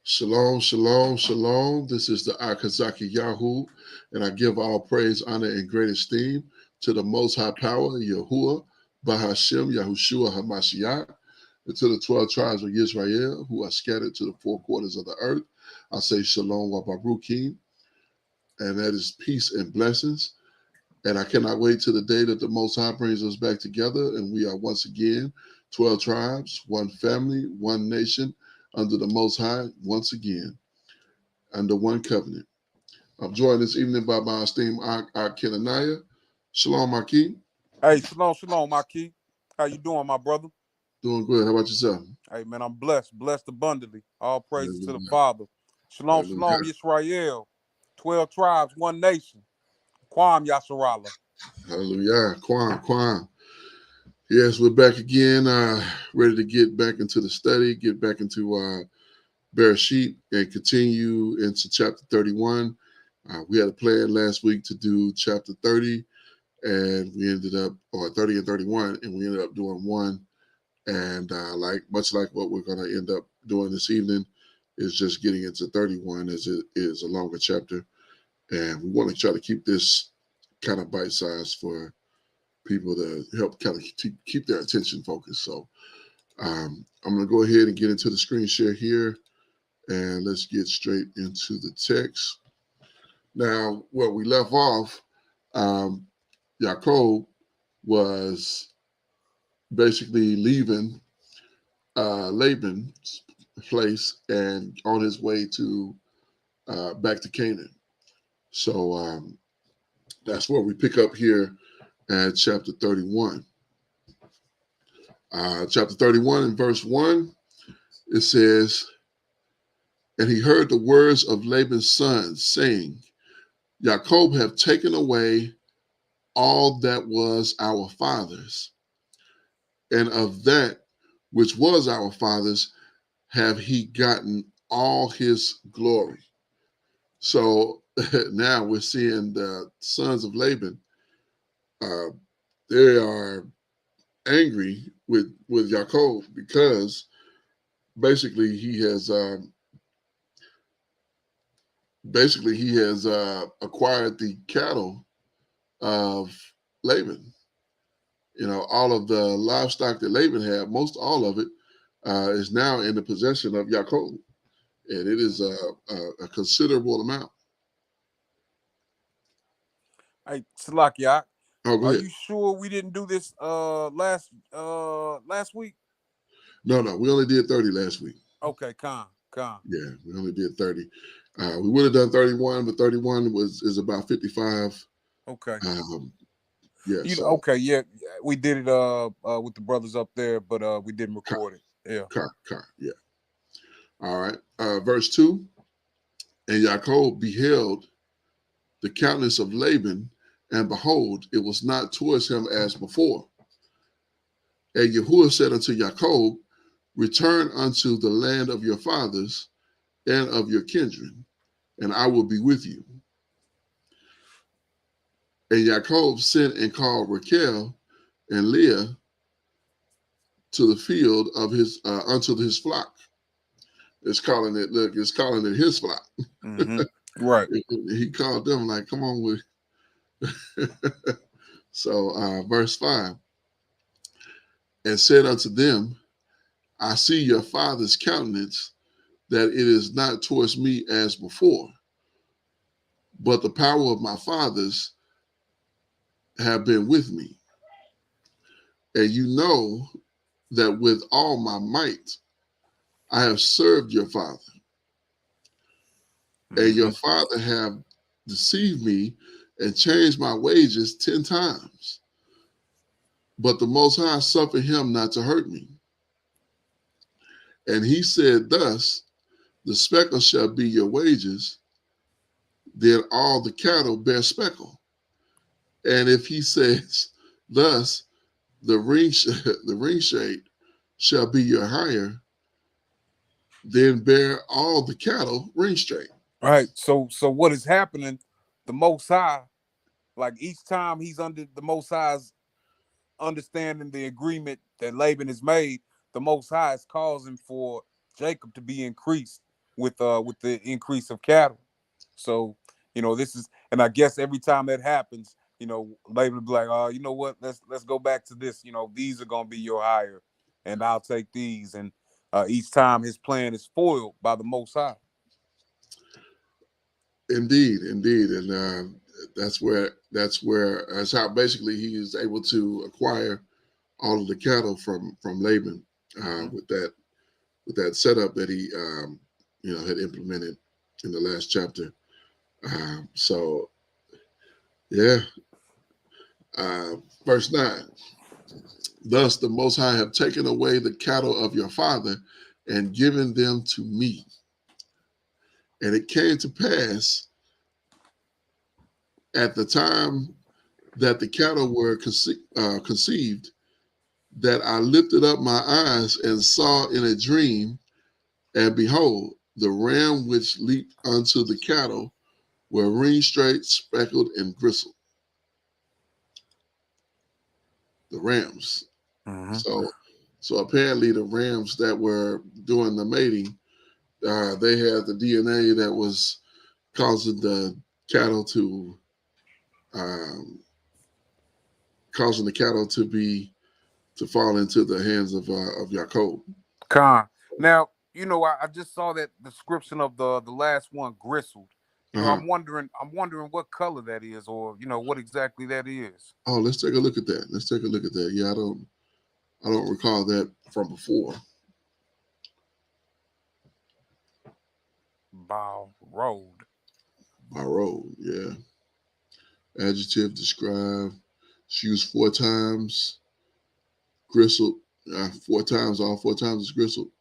Shalom, shalom, shalom. This is the Akazaki Yahoo, and I give all praise, honor, and great esteem to the Most High Power, Yahuwah, Bahashem, Yahushua, Hamashiach, and to the 12 tribes of Israel who are scattered to the four quarters of the earth. I say shalom wa baruchim, and that is peace and blessings. And I cannot wait till the day that the Most High brings us back together, and we are once again 12 tribes, one family, one nation, under the Most High, once again, under one covenant. I'm joined this evening by my esteemed Ak Kenaniah. Shalom, Aki. Hey, shalom, Maki. How you doing, my brother? Doing good. How about yourself? Hey, man, I'm blessed abundantly. All praises to the Hallelujah. Father. Shalom, Hallelujah. Yisrael. 12 tribes, one nation. Kwam Yasharala. Hallelujah. Kwan. Yes, we're back again, ready to get back into the study, get back into Bereshit, and continue into chapter 31. We had a plan last week to do chapter 30, and we ended up, or 30 and 31, and we ended up doing one. And much like what we're going to end up doing this evening, is just getting into 31, as it is a longer chapter. And we want to try to keep this kind of bite size for people to help kind of keep their attention focused. So I'm going to go ahead and get into the screen share here, and let's get straight into the text. Now, where we left off, Yaakov was basically leaving Laban's place and on his way to back to Canaan. So that's where we pick up here at chapter 31. Chapter 31 and verse 1, it says, "And he heard the words of Laban's sons, saying, Jacob have taken away all that was our father's, and of that which was our father's have he gotten all his glory." So now we're seeing the sons of Laban. Uh, they are angry with Jacob because basically he has acquired the cattle of Laban. You know, all of the livestock that Laban had, most all of it, is now in the possession of Jacob, and it is a considerable amount. Hey, Salakia, Oh, go are ahead. you sure we didn't do this last week? No, we only did 30 last week. Okay, Khan. Yeah, we only did 30. We would have done 31, but 31 is about 55. Okay. Um, yeah, You know, so okay, yeah, we did it with the brothers up there, but we didn't record it. Yeah. yeah. All right. Verse 2, "And Yaakov beheld the countenance of Laban, and behold, it was not towards him as before. And Yahuwah said unto Yaakov, Return unto the land of your fathers and of your kindred, and I will be with you. And Yaakov sent and called Rachel and Leah to the field of his unto his flock." It's calling it his flock. Mm-hmm. Right. He called them like, come on with. So verse 5, "And said unto them, I see your father's countenance, that it is not towards me as before, but the power of my fathers have been with me. And you know that with all my might I have served your father, and Mm-hmm. your father have deceived me and changed my wages 10 times. But the Most High suffered him not to hurt me. And he said thus, the speckle shall be your wages, then all the cattle bear speckle. And if he says thus, the ring shade shall be your hire, then bear all the cattle ring straight." Right. So what is happening? The Most High, like each time he's under the Most High's understanding the agreement that Laban has made, the Most High is causing for Jacob to be increased. with the increase of cattle. So, this is, and I guess every time that happens, Laban will be like, you know what, let's go back to this. These are gonna be your hire, and I'll take these. And each time his plan is foiled by the Most High. Indeed, and that's how basically he is able to acquire all of the cattle from Laban with that setup that he had implemented in the last chapter. So yeah, verse 9. Thus the Most High have taken away the cattle of your father and given them to me. And it came to pass at the time that the cattle were conceived, that I lifted up my eyes and saw in a dream, and behold, the ram which leaped unto the cattle were ring-straight, speckled, and gristled. The rams. Mm-hmm. So apparently the rams that were doing the mating, they had the DNA that was causing the cattle to fall into the hands of Yaakov. Khan. Now, I just saw that description of the last one, gristled. I'm wondering what color that is, or what exactly that is. Oh, let's take a look at that. Yeah, I don't recall that from before. Borrowed, yeah. Adjective, describe. It's used 4 times. Gristled, 4 times. All 4 times is gristled.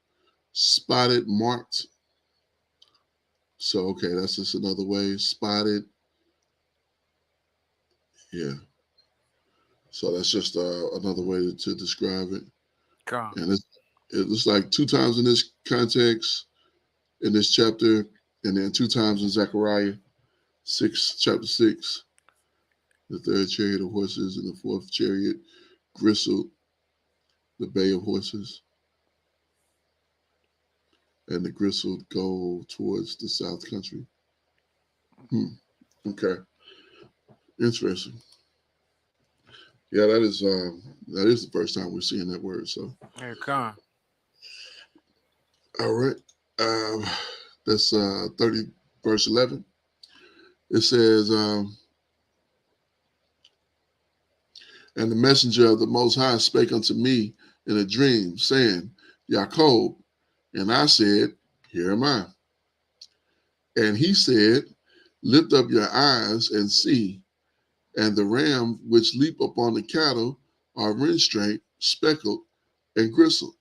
Spotted, marked. So okay, that's just another way. Spotted. Yeah. So that's just another way to describe it. And it looks like 2 times in this context, in this chapter, and then 2 times in Zechariah chapter 6. The 3rd chariot of horses and the 4th chariot gristled, the bay of horses. And the gristled go towards the south country. Okay. Interesting. Yeah, that is the first time we're seeing that word. So. Here, come. All right. That's 30 verse 11. It says, and the messenger of the Most High spake unto me in a dream, saying, Yaakov, and I said, here am I. And he said, lift up your eyes and see, and the ram which leap upon the cattle are ring-straight, speckled, and gristled.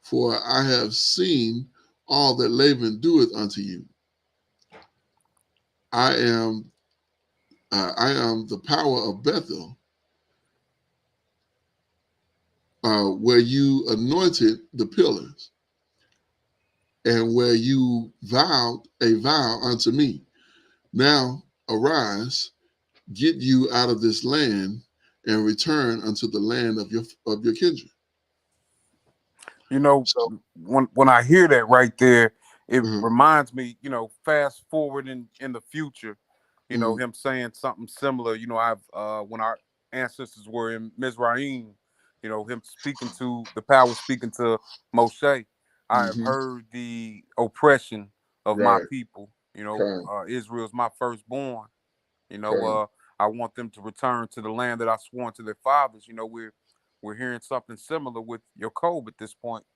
For I have seen all that Laban doeth unto you. I am the power of Bethel, where you anointed the pillars, and where you vowed a vow unto me. Now arise, get you out of this land, and return unto the land of your kindred. So, when I hear that right there, it reminds me, fast forward in the future, him saying something similar. I've when our ancestors were in Mizraim, him speaking to the power, speaking to Moshe. I have heard the oppression of my people. Israel's my firstborn. I want them to return to the land that I swore to their fathers. We're hearing something similar with Yaakov at this point.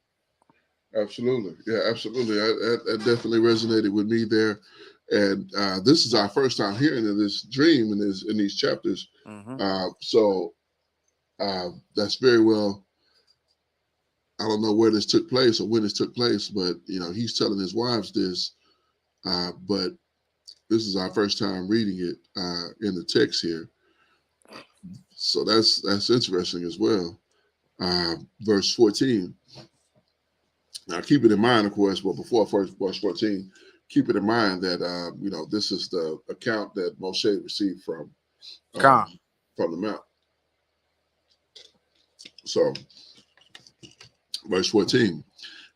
Absolutely. Yeah, absolutely. That definitely resonated with me there. And this is our first time hearing of this dream in these chapters. So that's very well, I don't know where this took place or when this took place, but he's telling his wives this. But this is our first time reading it in the text here. So that's interesting as well. Verse 14. Now, keep it in mind, of course, but before verse 14, keep it in mind that, this is the account that Moshe received from the mount. So, verse 14,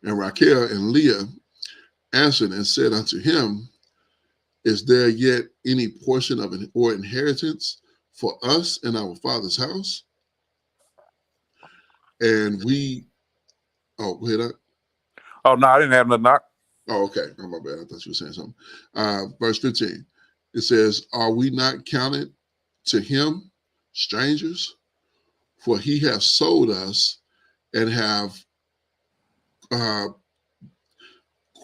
and Rachel and Leah answered and said unto him, is there yet any portion of or inheritance for us in our father's house? And we, oh, go ahead. Oh, no, I didn't have nothing. Oh, okay. Oh, my bad. I thought you were saying something. Verse 15, it says, are we not counted to him strangers? For he has sold us and have,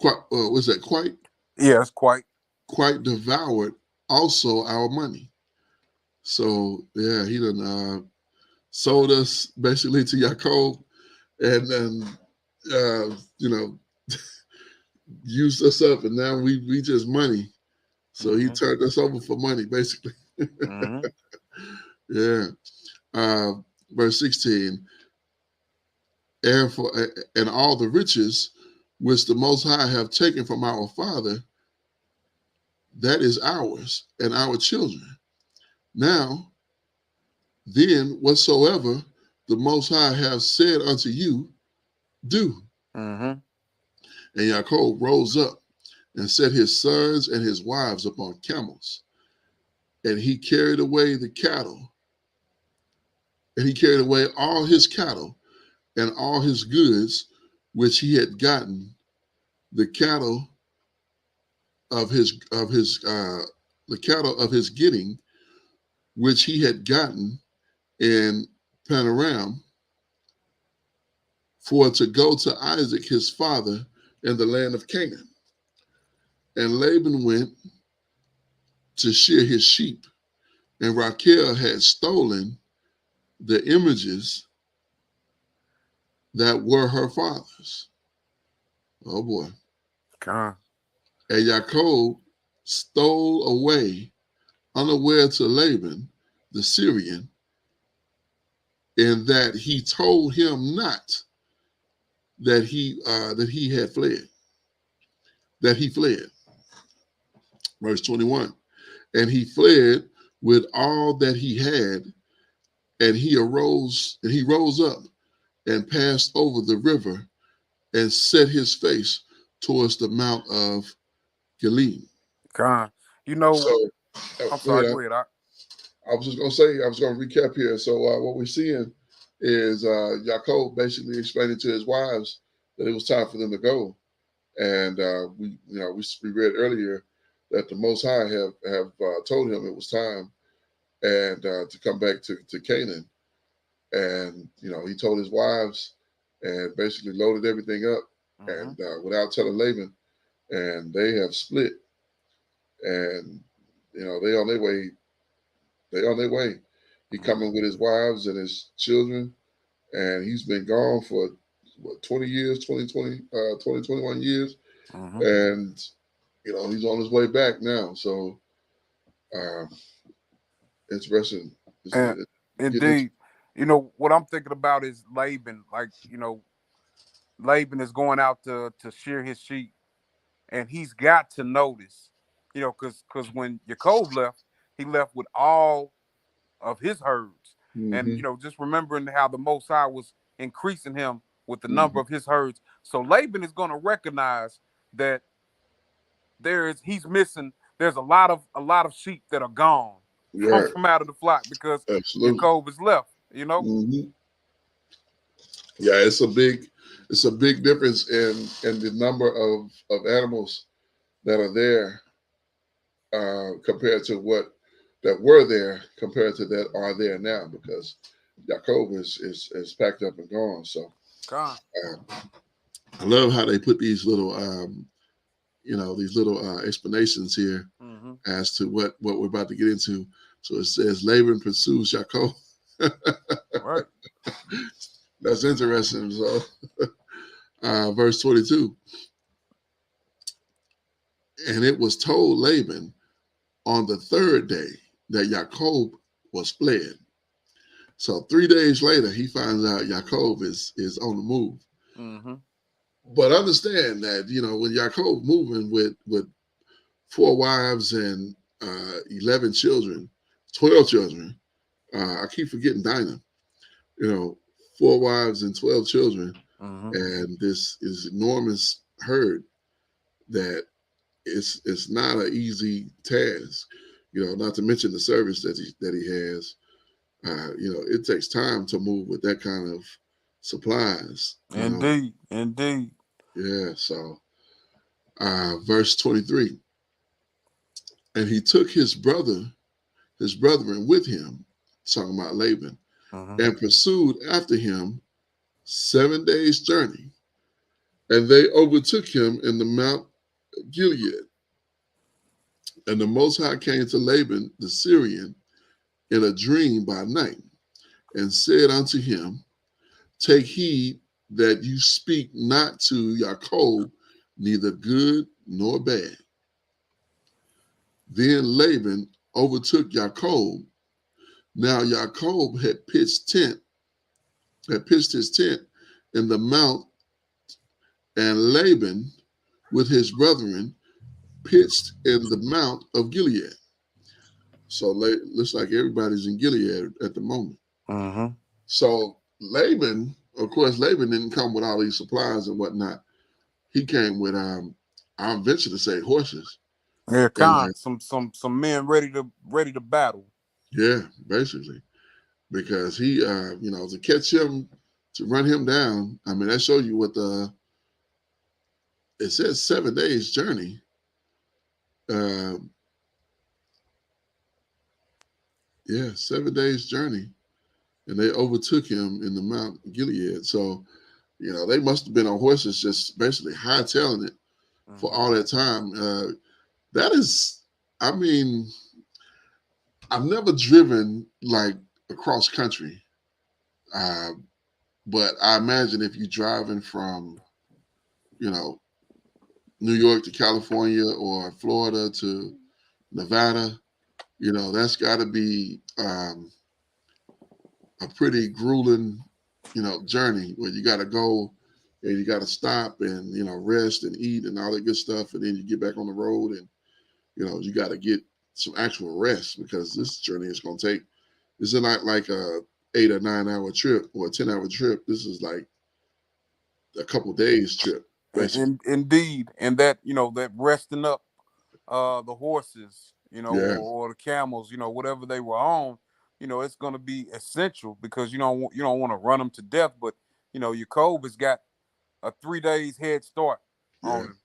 what's that, quite? Yes, quite Devoured also our money. So, yeah, he done sold us basically to Yaakov and then, used us up, and now we just money. So he turned us over for money, basically. Yeah. Verse 16, and all the riches which the Most High have taken from our father, that is ours and our children. Now, then, whatsoever the Most High have said unto you, do. And Yaakov rose up and set his sons and his wives upon camels, and he carried away the cattle, and he carried away all his cattle and all his goods which he had gotten, the cattle of his getting, which he had gotten in Paneram, for to go to Isaac his father in the land of Canaan. And Laban went to shear his sheep, and Rachel had stolen the images that were her father's. Oh boy. God. And Yaakov stole away unaware to Laban, the Syrian, in that he told him not that he had fled, that he fled. Verse 21. And he fled with all that he had, and he rose up and passed over the river and set his face towards the mount of Gilead. God. You know, So, I'm sorry, go ahead. I was just going to say, I was going to recap here. So what we're seeing is Yaakov basically explaining to his wives that it was time for them to go. And we read earlier that the Most High have told him it was time and to come back to Canaan. And, he told his wives and basically loaded everything up and without telling Laban, and they have split. And, they on their way. He coming with his wives and his children, and he's been gone for 20 years, 21 years. And, he's on his way back now. So, interesting. Indeed. What I'm thinking about is Laban. Like, Laban is going out to shear his sheep, and he's got to notice, because when Yaakov left, he left with all of his herds. And, just remembering how the Most High was increasing him with the number of his herds. So Laban is going to recognize that he's missing. There's a lot of sheep that are gone from out of the flock because Yaakov is left, Yeah, it's a big difference in the number of animals that are there compared to what that were there compared to that are there now, because Yaakov is packed up and gone. So I love how they put these little explanations here as to what we're about to get into. So it says Laban pursues Yaakov. Right. That's interesting. So verse 22. And it was told Laban on the third day that Yaakov was fled. So 3 days later, he finds out Yaakov is on the move. But understand that, when Yaakov moving with 4 wives and 11 children, 12 children, I keep forgetting Dinah, 4 wives and 12 children, and this is enormous herd that it's not an easy task. Not to mention the service that he has. It takes time to move with that kind of supplies. Indeed. Yeah. So, verse 23, and he took his brethren with him, talking about Laban, and pursued after him 7 days' journey, and they overtook him in the Mount Gilead. And the Most High came to Laban the Syrian in a dream by night, and said unto him, take heed that you speak not to Yaakov neither good nor bad. Then Laban overtook Yaakov. Now Yaakov had pitched his tent in the mount, and Laban with his brethren pitched in the mount of Gilead. So looks like everybody's in Gilead at the moment. So Laban, of course, didn't come with all these supplies and whatnot. He came with I'll venture to say horses. Yeah, some men ready to battle. Yeah, basically, because he, to catch him, to run him down. I mean, that shows you what it says 7 days journey. Yeah, 7 days journey, and they overtook him in the Mount Gilead. So, they must have been on horses, just basically hightailing it for all that time. That is, I mean, I've never driven like across country, but I imagine if you're driving from, New York to California or Florida to Nevada, that's got to be a pretty grueling, journey where you got to go and you got to stop and, rest and eat and all that good stuff. And then you get back on the road and, you got to get some actual rest, because this journey is going to take, this is not like a 8 or 9 hour trip or a 10-hour trip. This is like a couple days trip. Indeed. And that, that resting up the horses, or the camels, whatever they were on, it's going to be essential, because you don't want to run them to death. But, Yaakov has got a 3 days head start on him.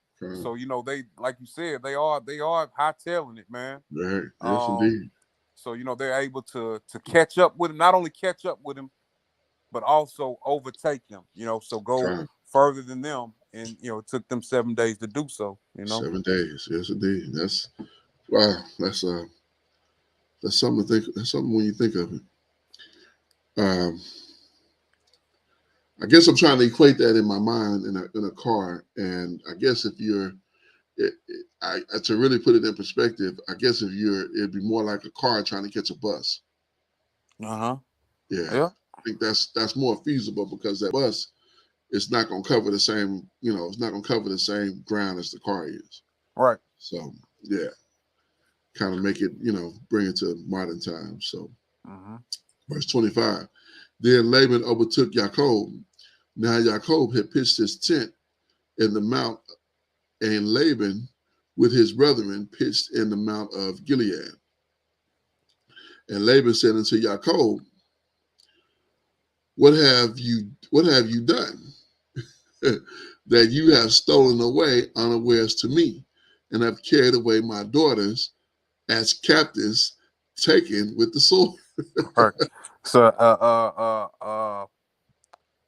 So, they, like you said, they are hightailing it, man. Right. Yes, indeed. So, they're able to catch up with him, not only catch up with him, but also overtake him, so go further than them. And, it took them 7 days to do so, 7 days. Yes, indeed. That's, wow. That's something to think. That's something when you think of it. I guess I'm trying to equate that in my mind in a car. And I guess if you're, to really put it in perspective, I guess it'd be more like a car trying to catch a bus. Yeah. I think that's more feasible, because that bus, it's not going to cover the same, it's not going to cover the same ground as the car is. Right. So, yeah, kind of make it, bring it to modern times. So, verse 25, then Laban overtook Yaakov. Now Yaakov had pitched his tent in the mount, and Laban with his brethren pitched in the mount of Gilead. And Laban said unto Yaakov, what have you done that you have stolen away unawares to me, and have carried away my daughters as captives, taken with the sword? Right. So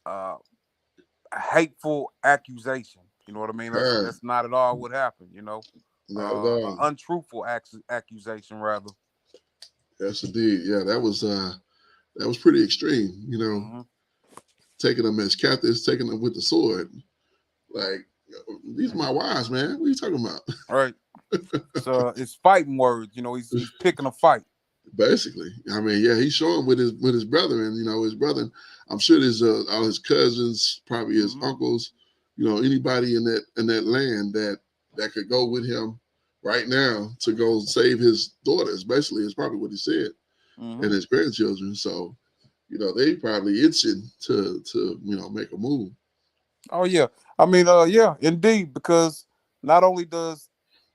a hateful accusation. You know what I mean? That's not at all what happened. Not at all. Untruthful accusation, rather. Yes, indeed. Yeah, that was pretty extreme. Taking them as captives, taking them with the sword. Like, these are my wives, man. What are you talking about? Right. So it's fighting words. He's picking a fight. Basically, I mean, yeah, he's showing with his brother, and his brother. I'm sure there's all his cousins, probably his uncles, anybody in that land that could go with him right now to go save his daughters. Basically, is probably what he said, and his grandchildren. So, they probably itching to make a move. Oh yeah, I mean, yeah, indeed, because not only does,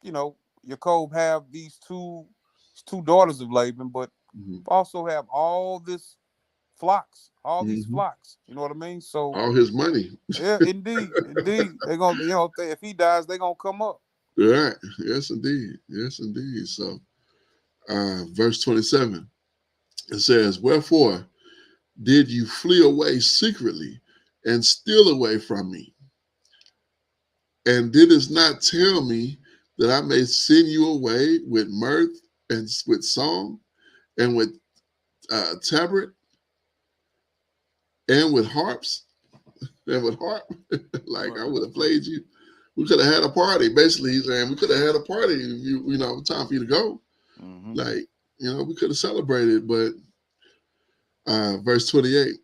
Jacob have these two daughters of Laban, but also have all this flocks, all these flocks. You know what I mean? So all his money. yeah, indeed. They're gonna, if he dies, they're gonna come up. Right. Yes, indeed. Yes, indeed. So, verse 27, it says, "Wherefore did you flee away secretly and steal away from me? And didst not tell me that I may send you away with mirth and with song and with tabret and with harps and with harp?" Like, I would have played you. We could have had a party. Basically, he's saying we could have had a party. Time for you to go. Like, we could have celebrated. But verse 28,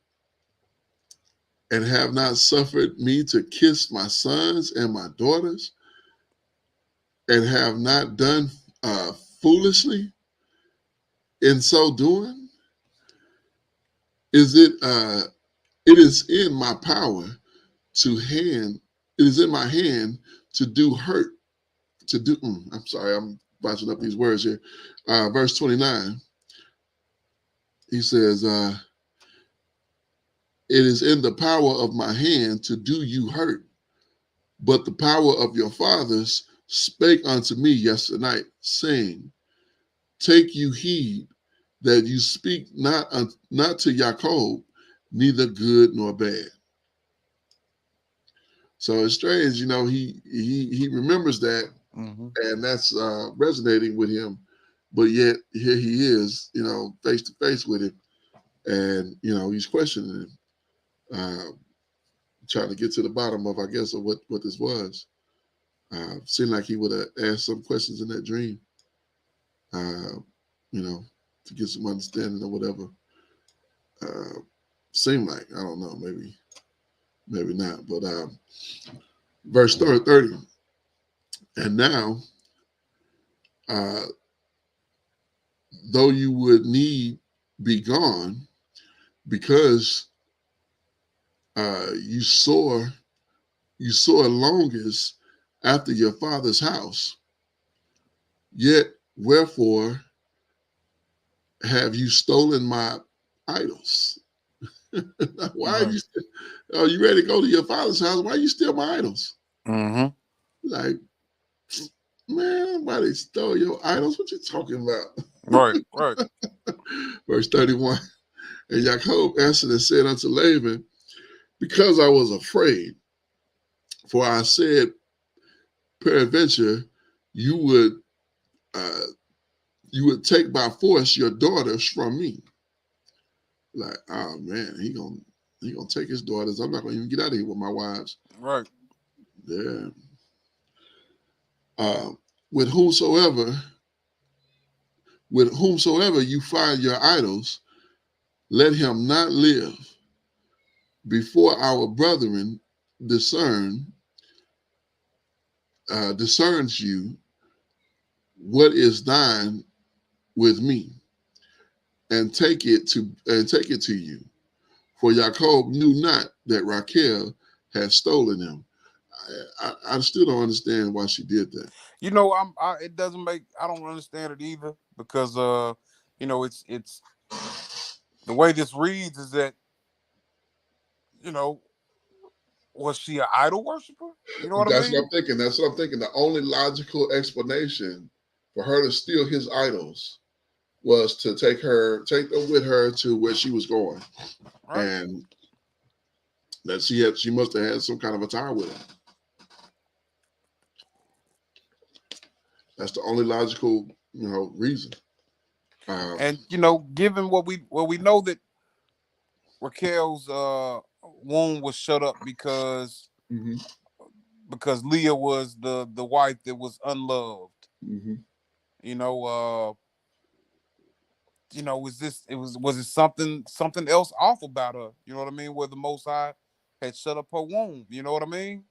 "And have not suffered me to kiss my sons and my daughters, and have not done foolishly in so doing. It is in my power it is in my hand to do hurt, I'm sorry, I'm botching up these words here. Verse 29, he says, it is in the power of my hand to do you hurt, but the power of your fathers spake unto me yesternight, saying, take you heed that you speak not to Jacob, neither good nor bad." So it's strange, he remembers that, and that's resonating with him. But yet here he is, face to face with him, and he's questioning him, trying to get to the bottom of, I guess, of what this was. Seemed like he would have asked some questions in that dream, to get some understanding or whatever. Seemed like, I don't know, maybe not. But verse 30, "And now, though you would need be gone, because you soar longest after your father's house, yet wherefore have you stolen my idols?" Why are you ready to go to your father's house? Why you steal my idols? Like, man, nobody stole your idols. What you talking about? Right. Verse 31, "And Jacob answered and said unto Laban, because I was afraid, for I said, peradventure you would take by force your daughters from me." Like, oh man, he gonna take his daughters. I'm not gonna even get out of here with my wives. Right. Yeah. With whomsoever you find your idols, let him not live. Before our brethren discerns you what is thine with me, and take it to you. For Jacob knew not that Rachel had stolen him. I still don't understand why she did that. It doesn't make. I don't understand it either, because it's the way this reads is that, was she an idol worshiper? You know what I That's mean? what I'm thinking. That's what I'm thinking. The only logical explanation for her to steal his idols was to take them with her to where she was going, Right. and that she must have had some kind of a tie with him. That's the only logical, reason. And given what we know, that Raquel's womb was shut up because Leah was the wife that was unloved. Was it something else off about her? You know what I mean? Where the Most High had shut up her womb. You know what I mean?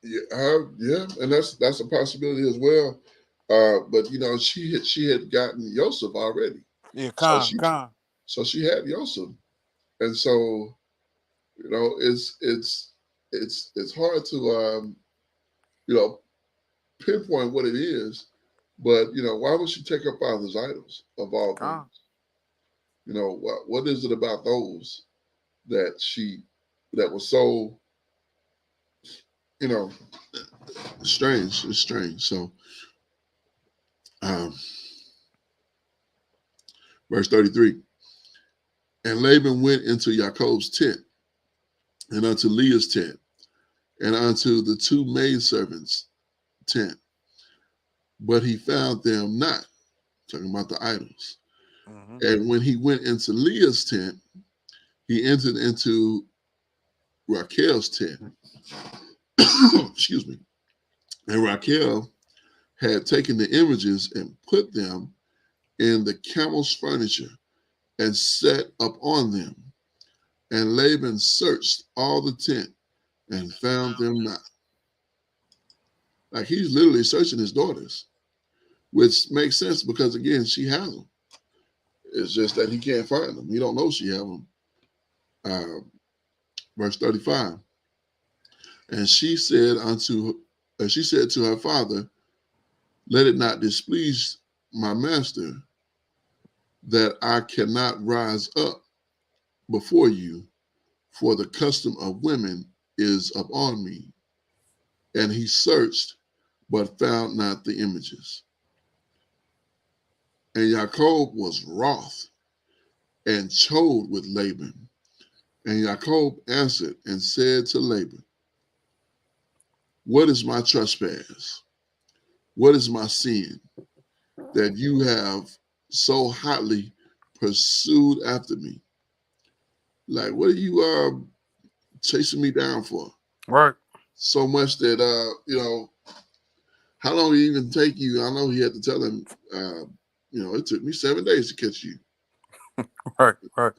Yeah, and that's a possibility as well. But she had gotten Yosef already. Yeah, so she had Yosef, and so it's hard to pinpoint what it is, but why would she take her father's idols of all Ah, things? What is it about those that that was so you know strange? It's strange. So, um, verse 33. And Laban went into Jacob's tent, and unto Leah's tent, and unto the two maidservants' tent, but he found them not. Talking about the idols. mm-hmm. And when he went into Leah's tent, he entered into Rachel's tent. Excuse me. And Rachel had taken the images and put them in the camel's furniture and set up on them. And Laban searched all the tent and found them not. Like he's literally searching his daughters, which makes sense because again, she has them. It's just that he can't find them. He don't know she have them. Verse 35. And she said to her father, let it not displease my master that I cannot rise up before you, for the custom of women is upon me. And he searched, but found not the images. And Jacob was wroth and chode with Laban. And Jacob answered and said to Laban, what is my trespass? What is my sin that you have so hotly pursued after me? Like, what are you chasing me down for? Right. So much that how long did it even take you? I know he had to tell him, it took me 7 days to catch you. Right. Right.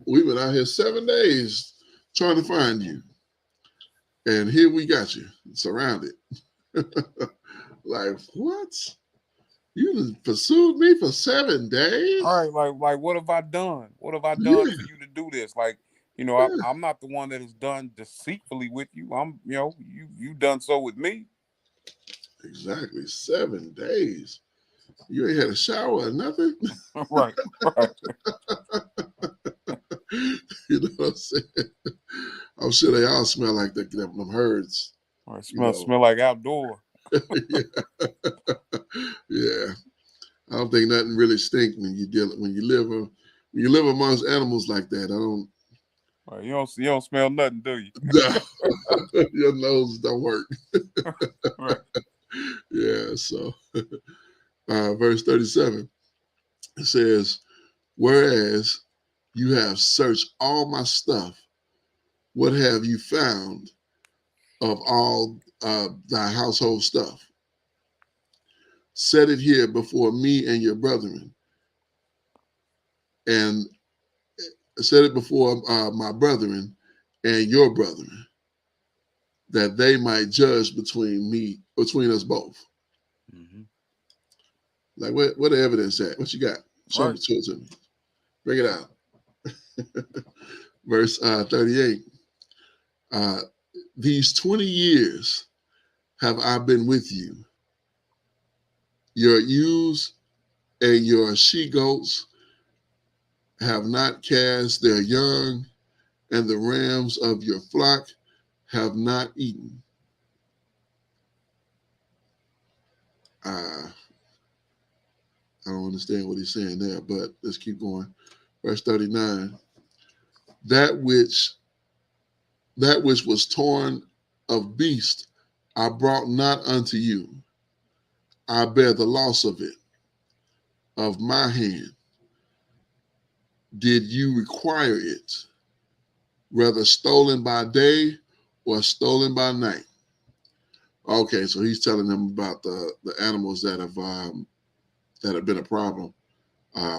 We've been out here 7 days trying to find you. And here we got you surrounded. Like, what? You pursued me for 7 days? All right, like what have I done? What have I done for you to do this? Like, I'm not the one that has done deceitfully with you. I'm, you done so with me. Exactly. 7 days. You ain't had a shower or nothing. Right, right. You know what I'm saying? I'm sure they all smell like them herds. All right, smell like outdoor. Yeah. Yeah. I don't think nothing really stink when you live amongst animals like that. I don't. Right, you don't smell nothing, do you? No, your nose don't work. Right. Yeah. So, verse 37, it says, "Whereas you have searched all my stuff, what have you found of all thy household stuff? Set it here before me and your brethren, and set it before my brethren and your brethren, that they might judge between us both." Mm-hmm. Like, what the evidence at? What you got? Show Right. it to me. Bring it out. Verse 38. These 20 years have I been with you. Your ewes and your she-goats have not cast their young, and the rams of your flock have not eaten. I don't understand what he's saying there, but let's keep going. Verse 39. That which was torn of beast I brought not unto you. I bear the loss of it, of my hand. Did you require it, whether stolen by day or stolen by night? Okay, so he's telling them about the animals that have been a problem.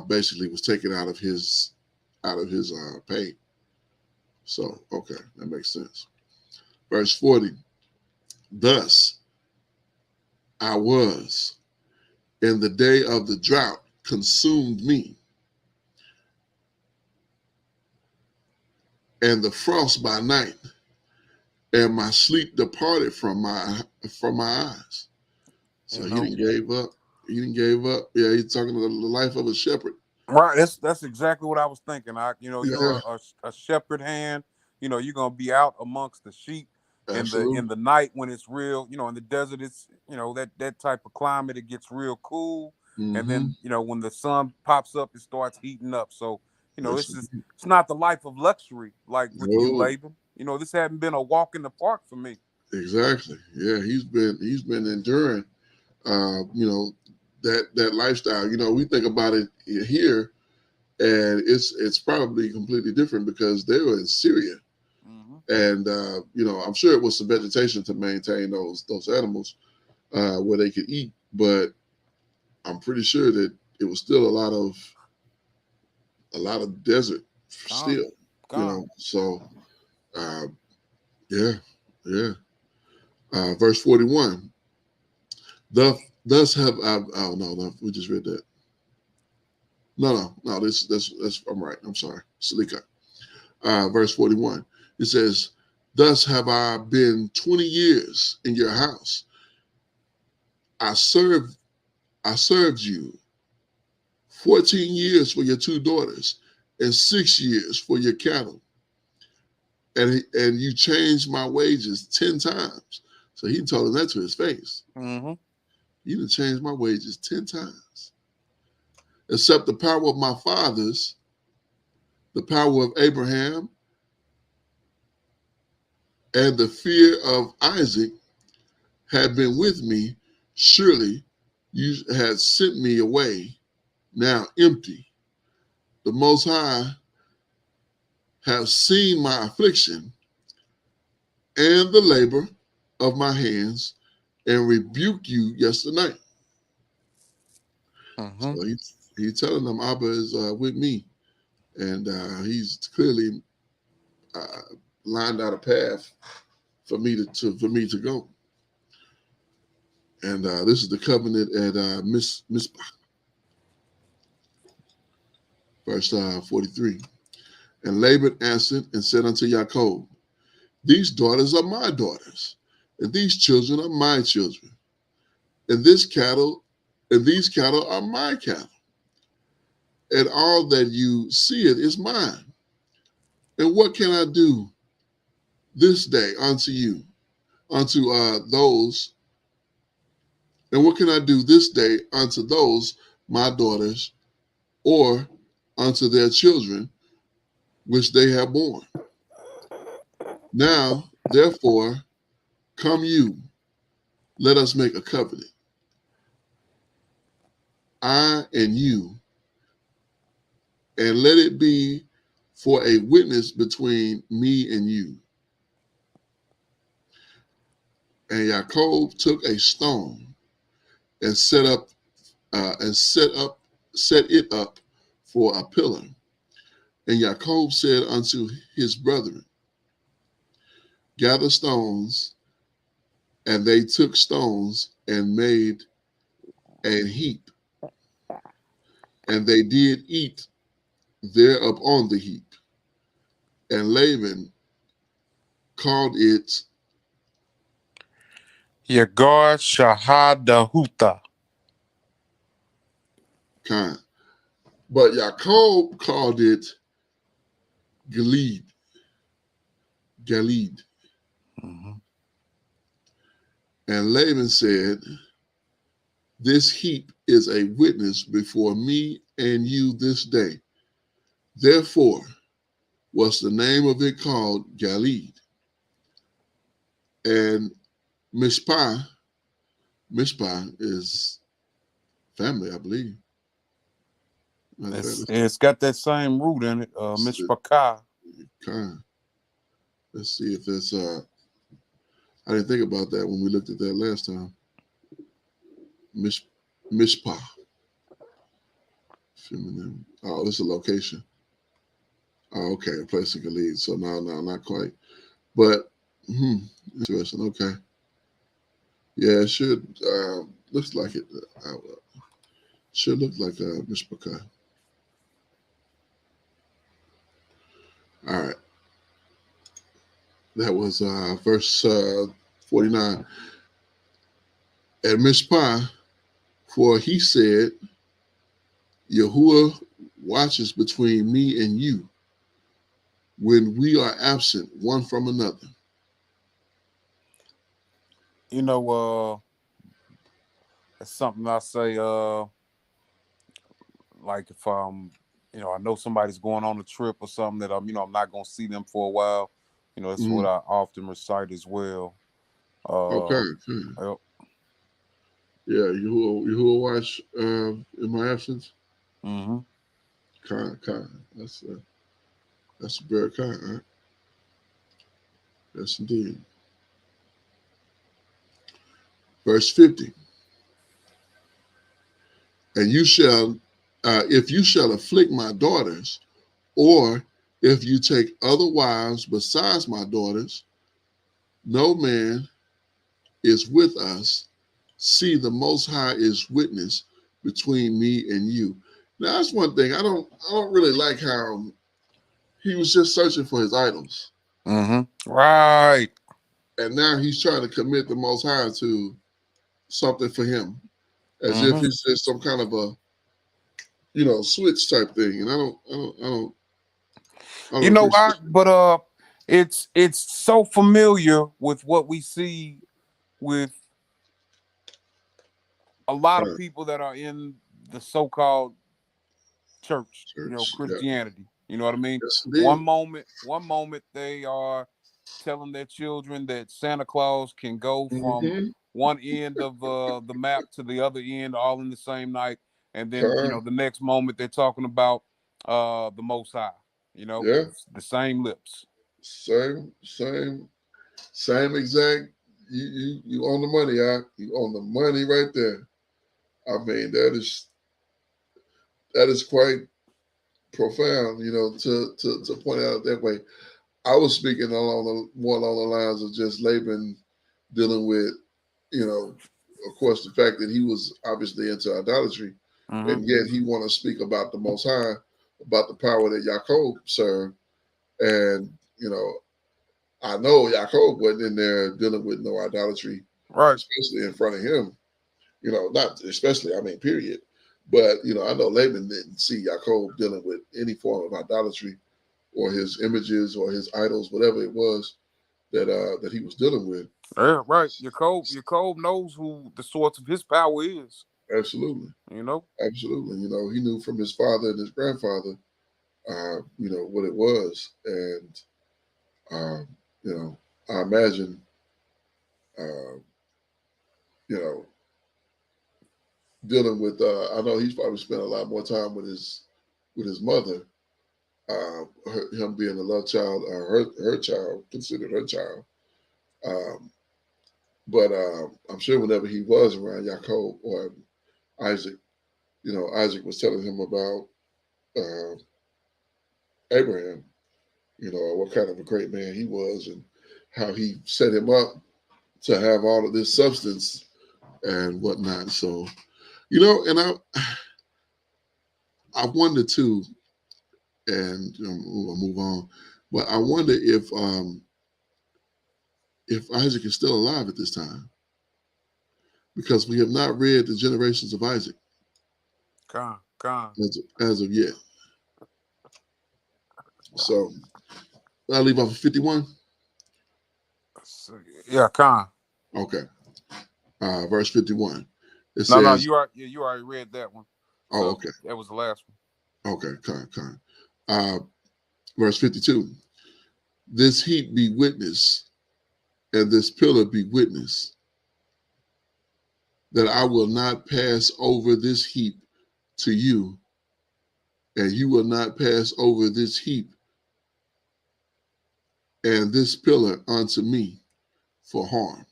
Basically, was taken out of his pay. So okay, that makes sense. Verse 40. Thus I was in the day of the drought consumed me, and the frost by night, and my sleep departed from my eyes. So he didn't gave up. He didn't gave up. Yeah, he's talking about the life of a shepherd. Right. That's exactly what I was thinking. You're Yeah, a shepherd hand. You're gonna be out amongst the sheep in absolutely. the night when it's real. In the desert, it's that type of climate. It gets real cool, and Mm-hmm. then when the sun pops up, it starts heating up. So Yes, it's not the life of luxury like with you, no, Laban. This hadn't been a walk in the park for me. exactly. Yeah, he's been enduring. You know that lifestyle. We think about it here, and it's probably completely different because they were in Syria, Hmm. and I'm sure it was some vegetation to maintain those animals where they could eat, but I'm pretty sure that it was still a lot of desert Gone, still. gone. So uh, yeah, yeah. Verse 41. Thus have I. Oh no, we just read that. No. This I'm right. I'm sorry. Salika. Verse 41. It says, "Thus have I been 20 years in your house. I served. I served you 14 years for your two daughters, and 6 years for your cattle, and you changed my wages 10 times." So he told him that to his face. Hmm. You done changed my wages 10 times. Except the power of my fathers, the power of Abraham, and the fear of Isaac had been with me, surely you had sent me away now empty. The Most High have seen my affliction and the labor of my hands and rebuke you yesterday. Hmm. So he's telling them Abba is with me, and he's clearly uh, lined out a path for me to go. And this is the covenant at Mizpah, verse 43. And Laban answered and said unto Jacob, "These daughters are my daughters, and these children are my children, and these cattle are my cattle, and all that you see it is mine. And what can I do this day unto you, unto those, and what can I do this day unto those my daughters, or unto their children, which they have borne? Now, therefore, come you, let us make a covenant, I and you, and let it be for a witness between me and you." And Jacob took a stone and set it up for a pillar. And Jacob said unto his brethren, "Gather stones." And they took stones and made an heap, and they did eat there upon the heap. And Laban called it Yagar Shahadahuta. Khan. But Jacob called it Gilead. Gilead. Hmm. And Laban said, "This heap is a witness before me and you this day." Therefore was the name of it called Gilead. And Mishpah, Mishpah is family, I believe. Matter of fact, It's got that same root in it, Mishpachah. Khan. Let's see if it's I didn't think about that when we looked at that last time. Mish Mishpah. Feminine. Oh, this is a location. Oh, okay, a place in Gilead. So no, not quite. But interesting. Okay. Yeah, it should looks like it. Should look like Mishpachah. All right. That was verse 49. at Mishpah, for he said, Yahuwah watches between me and you when we are absent one from another. You know, it's something I say, like if I know somebody's going on a trip or something that I'm not gonna see them for a while. It's what I often recite as well. Okay. Yep. Yeah, Yahuwah watch in my absence. Mm-hmm. Kind. That's very kind, right? Yes, indeed. Verse 50. And you shall, if you shall afflict my daughters, or if you take other wives besides my daughters, no man is with us. See, the Most High is witness between me and you. Now that's one thing I don't really like how he was just searching for his idols, Right. and now he's trying to commit the Most High to something for him, as if it's just some kind of a switch type thing. And I don't appreciate it. It's so familiar with what we see with a lot of people that are in the so-called church, Christianity. You know what I mean? Yes, One indeed. moment they are telling their children that Santa Claus can go from Mm-hmm. one end of the map to the other end all in the same night, and then Kind. the next moment they're talking about the Most High. Yeah. The same lips. Same exact. You on the money, you on the money right there. I mean, that is quite profound, to point out that way. I was speaking more along the lines of just Laban dealing with, of course, the fact that he was obviously into idolatry, and yet he want to speak about the Most High, about the power that Yaakov served, and I know Yaakov wasn't in there dealing with no idolatry, Right. especially in front of him. Not especially, I mean, period. But I know Laban didn't see Yaakov dealing with any form of idolatry or his images or his idols, whatever it was that he was dealing with. Yeah, right. Yaakov knows who the source of his power is. Absolutely. Absolutely. He knew from his father and his grandfather, what it was. And, I imagine, uh, you know, dealing with, I know he's probably spent a lot more time with his mother, him being a love child, her child, considered her child. Um, but I'm sure whenever he was around Yaakov or Isaac, Isaac was telling him about uh, Abraham, what kind of a great man he was and how he set him up to have all of this substance and whatnot. So, and I wonder too, and we'll move on, but I wonder if Isaac is still alive at this time, because we have not read the generations of Isaac as of yet. So I'll leave off of 51. Yeah, Khan. Okay. Verse 51. It No, says, you already read that one. oh, okay. That was the last one. Okay, Khan. Verse 52. This heap be witness, and this pillar be witness, that I will not pass over this heap to you, and you will not pass over this heap and this pillar unto me for harm.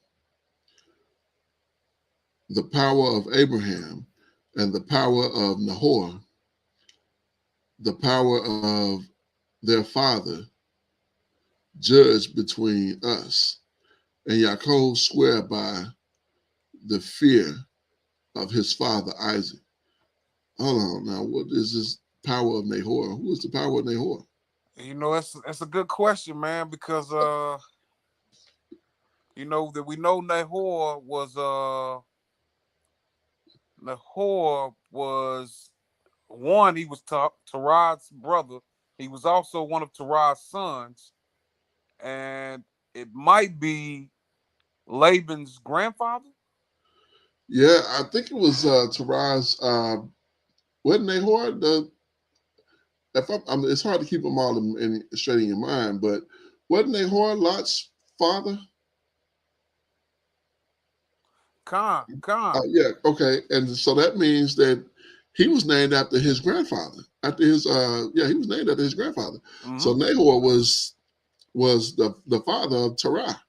The power of Abraham and the power of Nahor, the power of their father, judge between us. And Yaakov swear by the fear of his father Isaac. Hold on now, what is this power of Nahor? Who is the power of Nahor? That's a good question, man, because that we know Nahor was Nahor was one. He was Terah's brother. He was also one of Terah's sons, and it might be Laban's grandfather. Yeah, I think it was Terah's. Wasn't Nahor the? If it's hard to keep them all straight in your mind, but wasn't Nahor Lot's father? Khan. Yeah, okay, and so that means that he was named after his grandfather. After his, he was named after his grandfather. Mm-hmm. So Nahor was the father of Terah.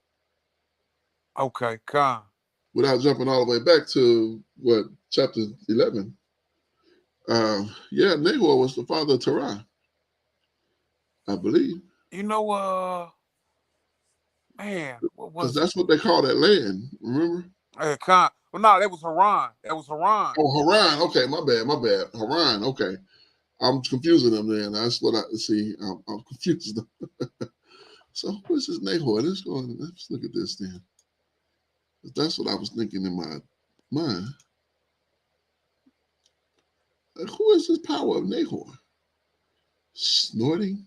Okay, Khan. Without jumping all the way back to what chapter 11. Nahor was the father of Terah, I believe. You know, man, what Because was it? that's what they call that land. Remember? Khan. Well, no, that was Haran. Haran. Oh, Haran. Okay, my bad. Haran. Okay, I'm confusing them. Then that's what I see. I'm confusing them. So what's this Nahor? Let's look at this then. That's what I was thinking in my mind. Who is this power of Nahor? Snorting?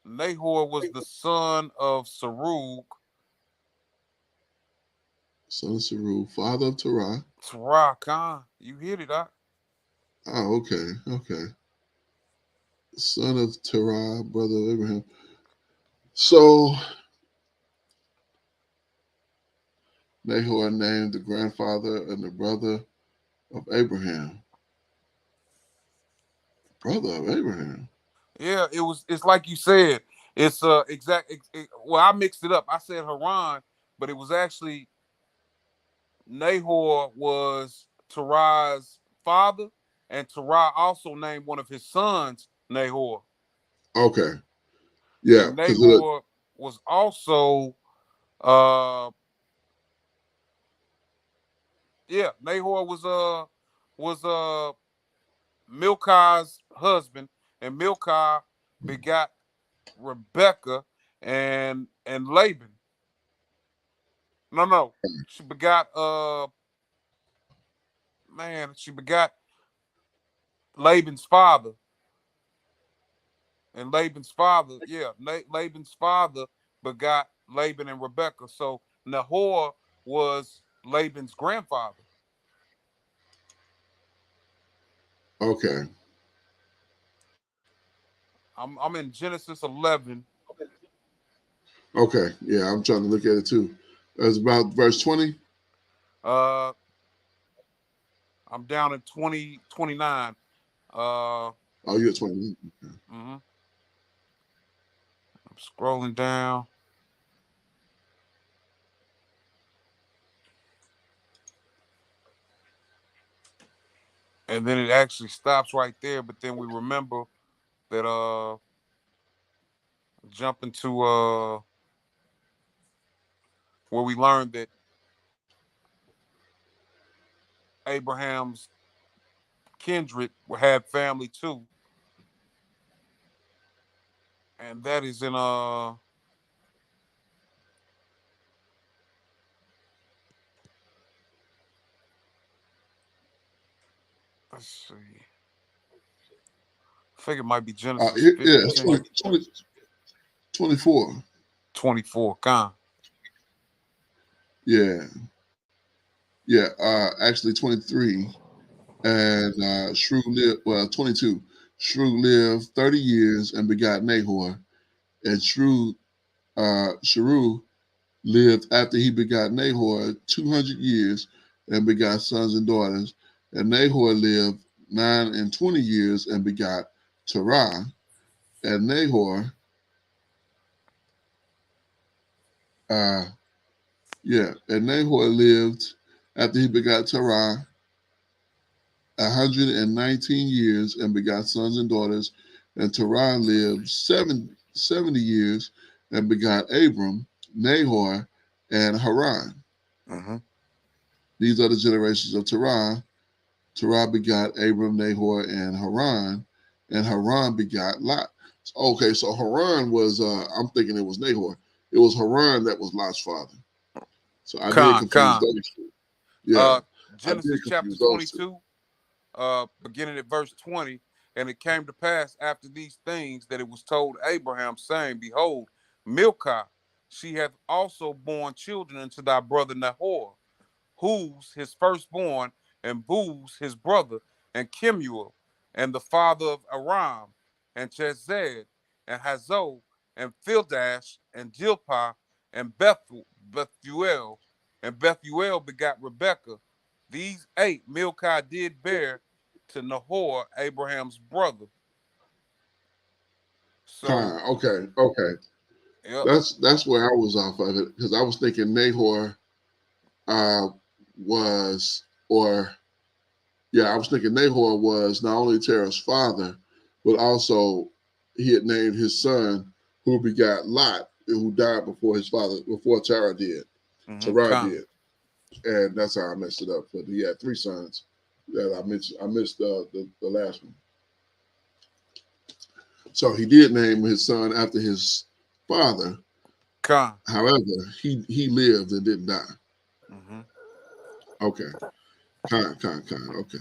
Nahor was the son of Sarug. Son of Sarug, father of Terah. Terah, Khan. You hit it, huh? Oh, okay. Son of Terah, brother of Abraham. So Nahor named the grandfather and the brother of Abraham. Brother of Abraham. Yeah, it's like you said. It's well, I mixed it up. I said Haran, but it was actually Nahor was Terah's father, and Terah also named one of his sons Nahor. Okay. Yeah. And Nahor was also Nahor was Milcah's husband, and Milcah begot Rebecca and Laban. No. She begot she begot Laban's father. And Laban's father begot Laban and Rebecca. So Nahor was Laban's grandfather. Okay. I'm in Genesis 11. Okay. Yeah, I'm trying to look at it too. It's about verse 20. I'm down at 29. You're at 20. Okay. Mm-hmm. I'm scrolling down. And then it actually stops right there, but then we remember that jump into where we learned that Abraham's kindred had family too. And that is in let's see. I think it might be Genesis 15. 24. 24. Gone. Yeah. Actually 23. And Shrew lived, 22. Shrew lived 30 years and begot Nahor. And Shrew lived after he begot Nahor 200 years and begot sons and daughters. And Nahor lived 920 years and begot Terah. And Nahor, Nahor lived after he begot Terah 119 years and begot sons and daughters. And Terah lived 70 years and begot Abram, Nahor, and Haran. Mm-hmm. These are the generations of Terah. Terah begot Abram, Nahor, and Haran begot Lot. Okay, so Haran was, I'm thinking it was Nahor. It was Haran that was Lot's father. So I did confuse those two. Yeah. Genesis chapter confuse those two. 22, beginning at verse 20. And it came to pass after these things that it was told Abraham, saying, Behold, Milcah, she hath also borne children unto thy brother Nahor, Huz his firstborn, and Buz his brother, and Kemuel, and the father of Aram, and Chesed, and Hazo, and Fildash, and Jilpah, and Bethuel, and Bethuel begot Rebekah. These 8 Milcah did bear to Nahor, Abraham's brother. So, Okay. yep. That's where I was off of it, because I was thinking Nahor was, or yeah, I was thinking Nahor was not only Terah's father, but also he had named his son who begot Lot, who died before his father, before Terah did. Terah did. And that's how I messed it up. But he had 3 sons that I mentioned. I missed the last one. So he did name his son after his father. However, he lived and didn't die. Mm-hmm. Okay. Okay.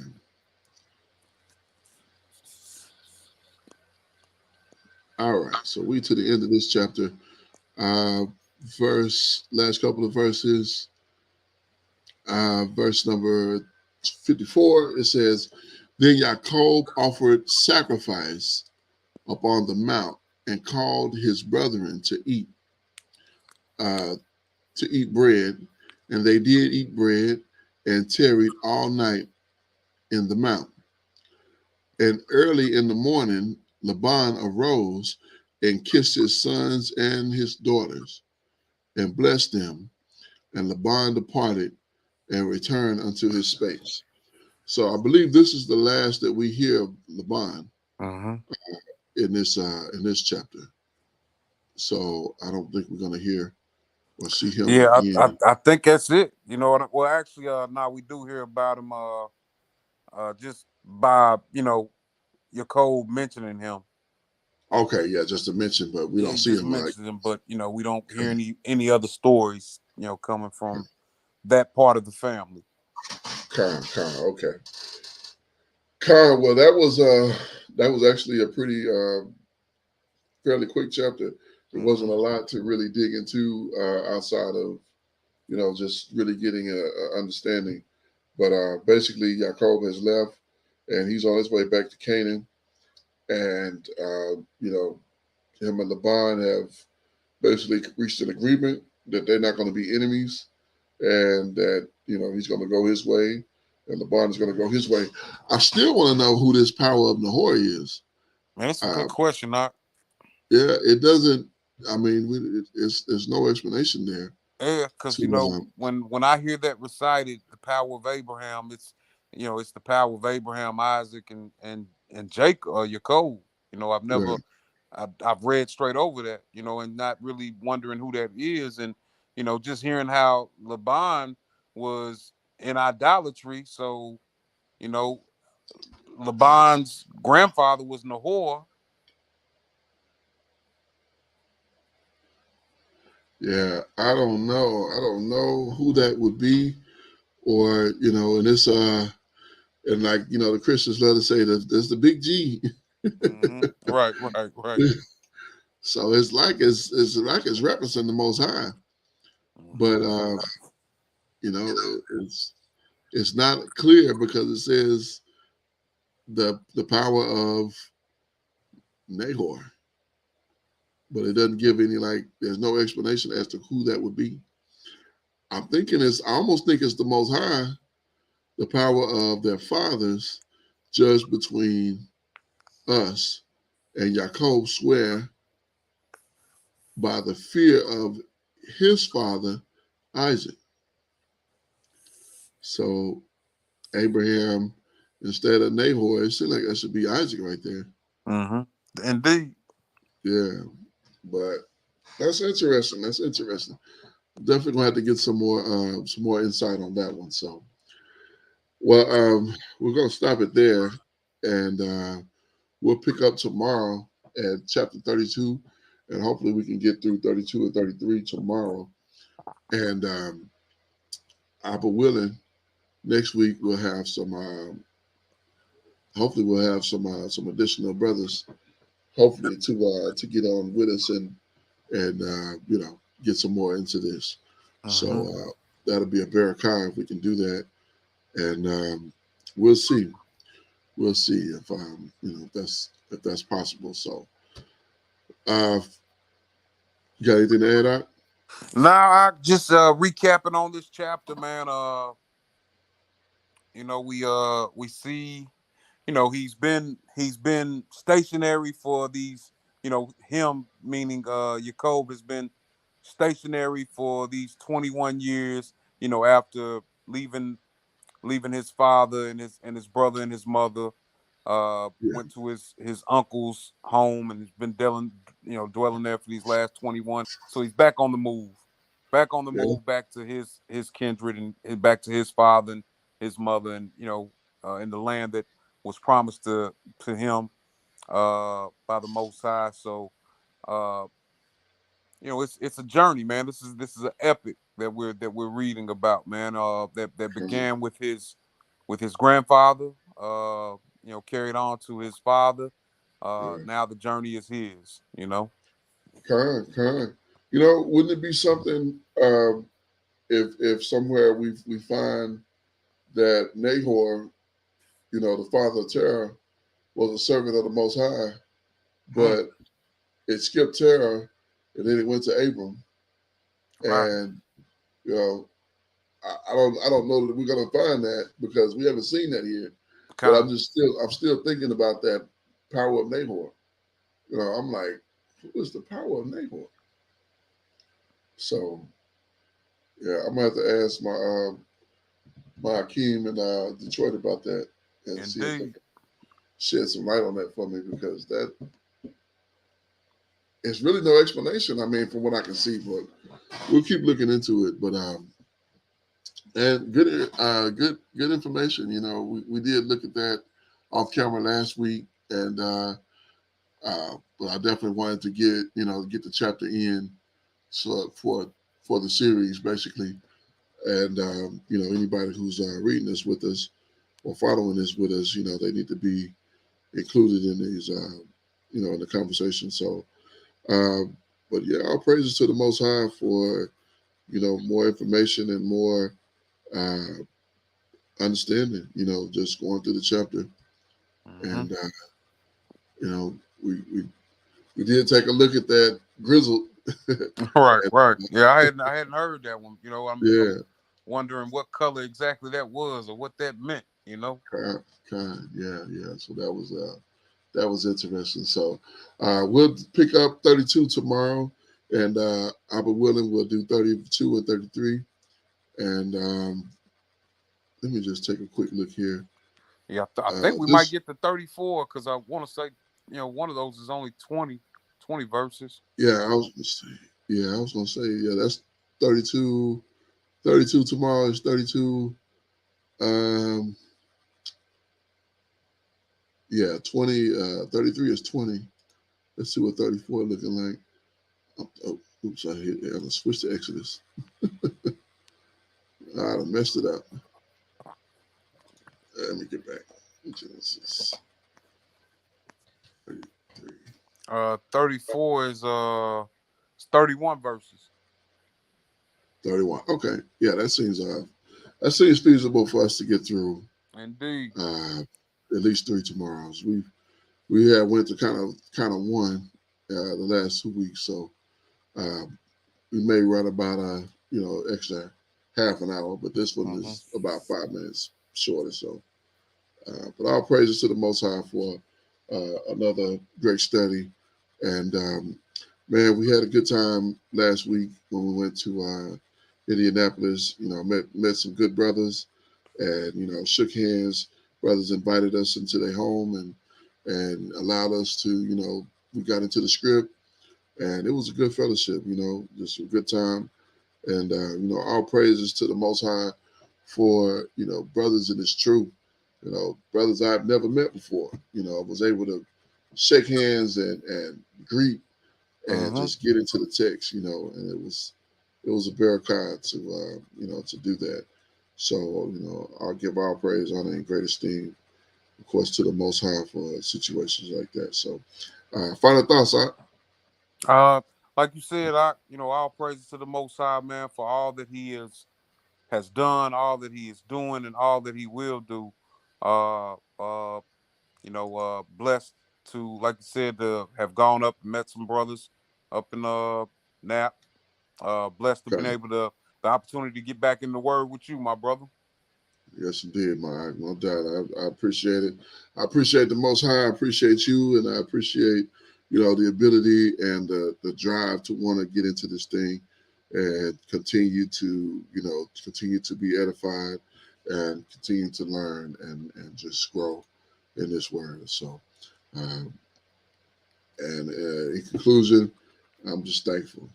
All right. So we to the end of this chapter. Last couple of verses. Verse number 54, it says, Then Jacob offered sacrifice upon the mount and called his brethren to eat bread, and they did eat bread and tarried all night in the mount. And early in the morning, Laban arose and kissed his sons and his daughters and blessed them. And Laban departed and returned unto his space. So I believe this is the last that we hear of Laban in this chapter. So I don't think we're going to hear or see him again. I think that's it. You know, well, actually, now we do hear about him just by, Jacob mentioning him. Okay, yeah, just to mention, but we don't see him. Mentions him, but we don't hear any other stories, coming from that part of the family. Okay. Well, that was actually a pretty fairly quick chapter. There wasn't a lot to really dig into outside of just really getting a understanding. But basically, Jacob has left, and he's on his way back to Canaan. And him and Laban have basically reached an agreement that they're not going to be enemies, and that he's going to go his way, and Laban is going to go his way. I still want to know who this power of Nahor is. Man, that's a good question, Doc. Yeah, it doesn't. I mean, there's no explanation there. Yeah, because when I hear that recited, the power of Abraham, it's the power of Abraham, Isaac, and Jacob or Jacob. I've never, I've read straight over that, and not really wondering who that is, and just hearing how Laban was in idolatry. So, Laban's grandfather was Nahor. Yeah, I don't know. I don't know who that would be, or and this and like the Christians let us say that there's the big G. Right. So it's like it's referencing the Most High, but it's not clear because it says the power of Nahor, but it doesn't give any there's no explanation as to who that would be. I almost think it's the Most High, the power of their fathers, judged between us, and Jacob swear by the fear of his father Isaac. So Abraham instead of Nahor, it seems like that should be Isaac right there. Indeed. Yeah, but that's interesting. Definitely gonna have to get some more insight on that one. So, well, we're gonna stop it there, and we'll pick up tomorrow at chapter 32, and hopefully we can get through 32 and 33 tomorrow. And Abba willing, next week we'll have some. Hopefully, we'll have some additional brothers. Hopefully, to get on with us and get some more into this. Mm-hmm. So that'll be a Barakai if we can do that, and we'll see. We'll see if that's possible. So, uh, you got anything to add out? Now I just recapping on this chapter, man. We see, he's been stationary for these, him meaning Jacob has been stationary for these 21 years, after leaving his father and his brother and his mother, Yeah, went to his uncle's home and has been dwelling there for these last 21. So he's back on the move, yeah, back to his kindred and back to his father and his mother, and in the land that was promised to him by the Most High. So uh, it's a journey, man. This is an epic that we're reading about, man. That con, began with his grandfather, carried on to his father. yeah, Now the journey is his. con. Wouldn't it be something if somewhere we find that Nahor, the father of Terah, was a servant of the Most High, Mm, but it skipped Terah and then it went to Abram, right. and you know I don't know that we're gonna find that because we haven't seen that here. But Con. I'm still thinking about that power of Nahor. I'm like, who is the power of Nahor? So yeah, I'm gonna have to ask my Akeem in Detroit about that and see if they Indeed. can shed some light on that for me because that it's really no explanation. I mean, from what I can see, but we'll keep looking into it. But and good information. We did look at that off camera last week, and but I definitely wanted to get the chapter in so for the series basically, and anybody who's reading this with us or following this with us, they need to be included in these in the conversation. So, uh, but yeah, all praises to the Most High for more information and more uh, understanding. Just going through the chapter, Hmm. and you know, we did take a look at that grizzle. Right, And, right. Yeah, I hadn't heard that one. I'm yeah, wondering what color exactly that was or what that meant. yeah. So that was interesting. So we'll pick up 32 tomorrow, and I'll be willing. We'll do 32 and 33, and let me just take a quick look here. Yeah, I think we might This get to 34 because I want to say, one of those is only 20 verses. Yeah, I was gonna say. Yeah, I was gonna say. Yeah, that's 32. 32 tomorrow is 32. Um, yeah, 20. 33 is 20. Let's see what 34 looking like. Oh, oops, I hit. I gonna switch to Exodus. I done messed it up. Let me get back. Genesis 33. 34 is it's 31 verses. 31. Okay. Yeah, that seems feasible for us to get through Indeed. at least 3 tomorrows. We had went to kind of one the last 2 weeks, so um, we may run about extra half an hour, but this one Hmm. is about 5 minutes shorter. So, but all praises to the Most High for another great study, and man, we had a good time last week when we went to Indianapolis. Met some good brothers, and shook hands. Brothers invited us into their home and allowed us to we got into the script, and it was a good fellowship. Just a good time, and all praises to the Most High for brothers in this truth. Brothers I've never met before. I was able to shake hands and greet and Hmm. just get into the text. And it was a barakah to to do that. So, I'll give all praise, honor, and great esteem, of course, to the Most High for situations like that. So, final thoughts, Like you said, all praises to the Most High, man, for all that He has done, all that He is doing, and all that He will do. Uh, uh, blessed to, like you said, to have gone up and met some brothers up in Nap. Blessed to been Okay. able to the opportunity to get back in the word with you, my brother. Yes, indeed, my no doubt. I appreciate it. I appreciate the Most High. I appreciate you, and I appreciate the ability and the drive to want to get into this thing and continue to be edified and continue to learn and just grow in this word. So, um, and in conclusion, I'm just thankful.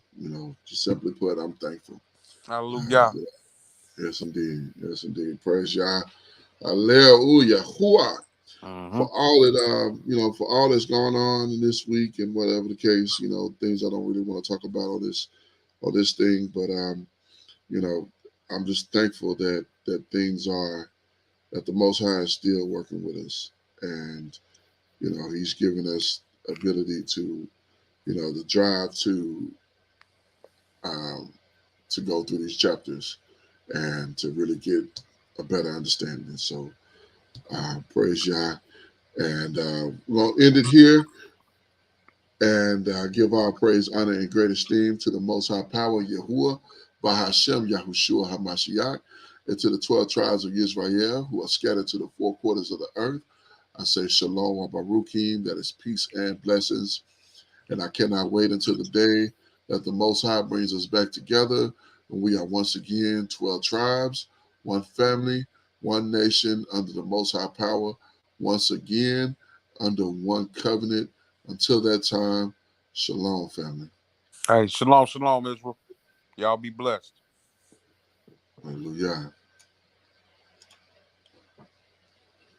Just simply put, I'm thankful. Uh, Hallelujah. yes, indeed. Yes, indeed. Praise Yah. Hallelujah. Mm-hmm. For all that for all that's going on in this week and whatever the case, things I don't really want to talk about on this thing, but you know, I'm just thankful that things are that the Most High is still working with us, and He's given us ability to the drive um, to go through these chapters and to really get a better understanding. So praise Yah. And we'll end it here and give our praise, honor, and great esteem to the Most High Power, Yahuwah, Bahashem, Yahushua HaMashiach, and to the 12 tribes of Israel who are scattered to the four quarters of the earth. I say Shalom Baruchim, that is peace and blessings. And I cannot wait until the day that the Most High brings us back together and we are once again 12 tribes, one family, one nation under the Most High Power, once again under one covenant. Until that time, shalom, family. Hey, shalom, shalom, Israel. Y'all be blessed. Hallelujah.